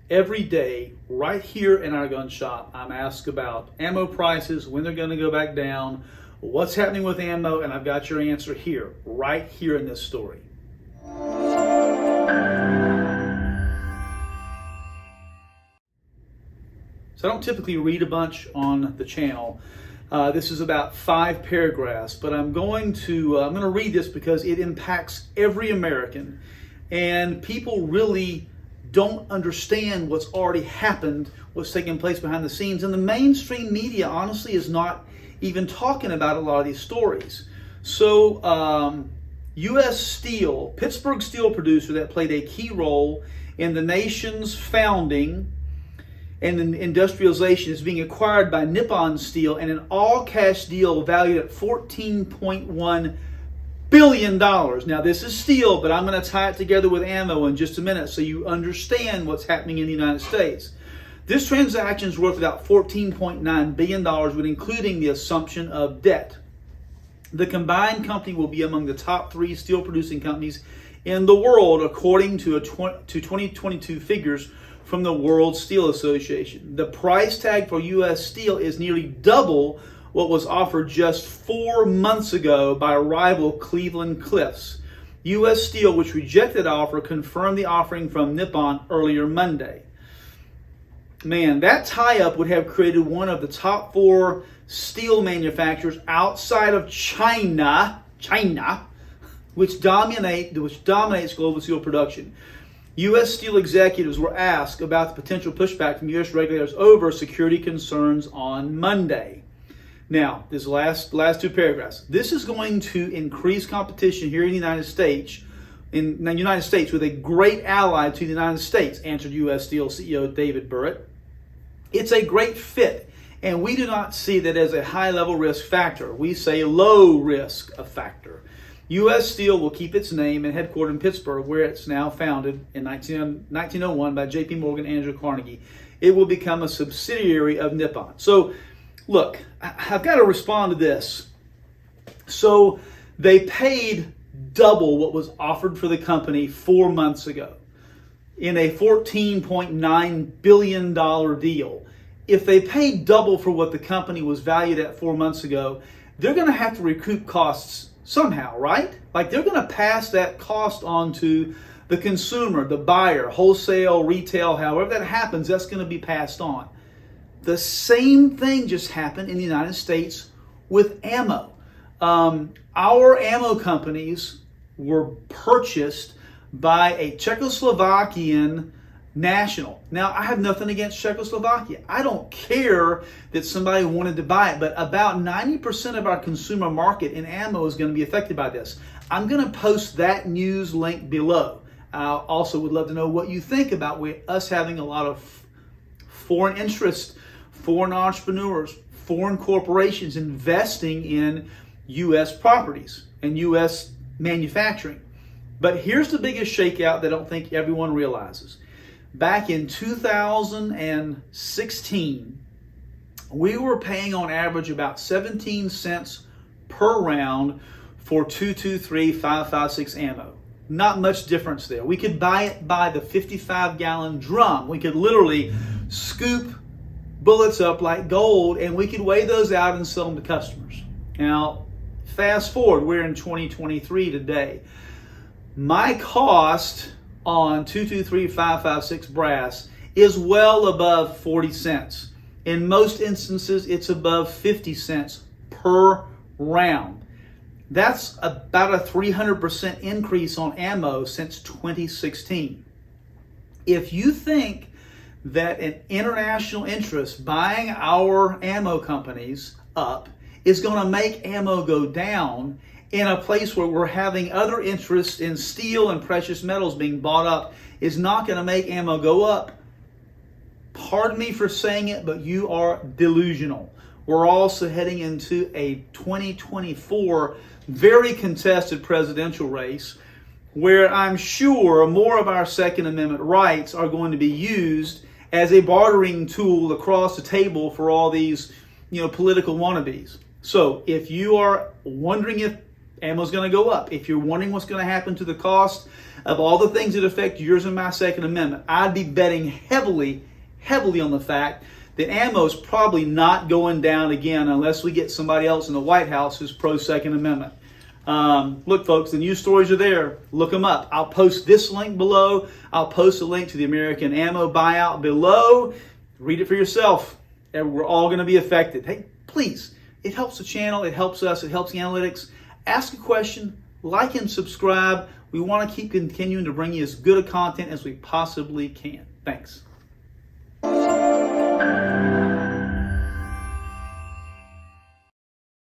every day, right here in our gun shop, I'm asked about ammo prices, when they're going to go back down, what's happening with ammo, and I've got your answer here, right here in this story. So I don't typically read a bunch on the channel. This is about 5 paragraphs, but I'm going to read this because it impacts every American, and people really don't understand what's already happened, what's taking place behind the scenes, and the mainstream media honestly is not even talking about a lot of these stories. So U.S. Steel, Pittsburgh steel producer that played a key role in the nation's founding and industrialization, is being acquired by Nippon Steel in an all-cash deal valued at $14.1 billion. Now, this is steel, but I'm going to tie it together with ammo in just a minute so you understand what's happening in the United States. This transaction is worth about $14.9 billion, with including the assumption of debt. The combined company will be among the top 3 steel-producing companies in the world, according to 2022 figures from the World Steel Association. The price tag for U.S. Steel is nearly double what was offered just 4 months ago by rival Cleveland-Cliffs. U.S. Steel, which rejected the offer, confirmed the offering from Nippon earlier Monday. Man, that tie-up would have created one of the top 4 steel manufacturers outside of China, which dominates global steel production. U.S. Steel executives were asked about the potential pushback from U.S. regulators over security concerns on Monday. Now, this last 2 paragraphs. This is going to increase competition here in the United States, with a great ally to the United States, answered U.S. Steel CEO David Burritt. It's a great fit, and we do not see that as a high-level risk factor. We say low risk factor. U.S. Steel will keep its name and headquartered in Pittsburgh, where it's now founded in 1901 by J.P. Morgan and Andrew Carnegie. It will become a subsidiary of Nippon. So, look, I've got to respond to this. So, they paid double what was offered for the company 4 months ago in a $14.9 billion deal. If they paid double for what the company was valued at 4 months ago, they're going to have to recoup costs somehow, right? Like, they're going to pass that cost on to the consumer, the buyer, wholesale, retail, however that happens, that's going to be passed on. The same thing just happened in the United States with ammo. Our ammo companies were purchased by a Czechoslovakian national. Now, I have nothing against Czechoslovakia. I don't care that somebody wanted to buy it, but about 90% of our consumer market in ammo is going to be affected by this. I'm going to post that news link below. I also would love to know what you think about us having a lot of foreign interest, foreign entrepreneurs, foreign corporations investing in U.S. properties and U.S. manufacturing. But here's the biggest shakeout that I don't think everyone realizes. Back in 2016, we were paying on average about 17 cents per round for 223 5.56 ammo. Not much difference there. We could buy it by the 55-gallon drum. We could literally scoop bullets up like gold, and we could weigh those out and sell them to customers. Now, fast forward, we're in 2023 today. My cost on 223 5.56 brass is well above 40 cents. In most instances, it's above 50 cents per round. That's about a 300% increase on ammo since 2016. If you think that an international interest buying our ammo companies up is going to make ammo go down in a place where we're having other interests in steel and precious metals being bought up, is not going to make ammo go up, pardon me for saying it, but you are delusional. We're also heading into a 2024 very contested presidential race where I'm sure more of our Second Amendment rights are going to be used as a bartering tool across the table for all these, political wannabes. So if you are wondering if ammo is going to go up, if you're wondering what's going to happen to the cost of all the things that affect yours and my Second Amendment, I'd be betting heavily on the fact that ammo is probably not going down again unless we get somebody else in the White House who's pro-Second Amendment. Look, folks, the news stories are there. Look them up. I'll post this link below. I'll post a link to the American ammo buyout below. Read it for yourself. And we're all going to be affected. Hey, please, it helps the channel. It helps us. It helps the analytics. Ask a question. Like and subscribe. We want to keep continuing to bring you as good a content as we possibly can. Thanks.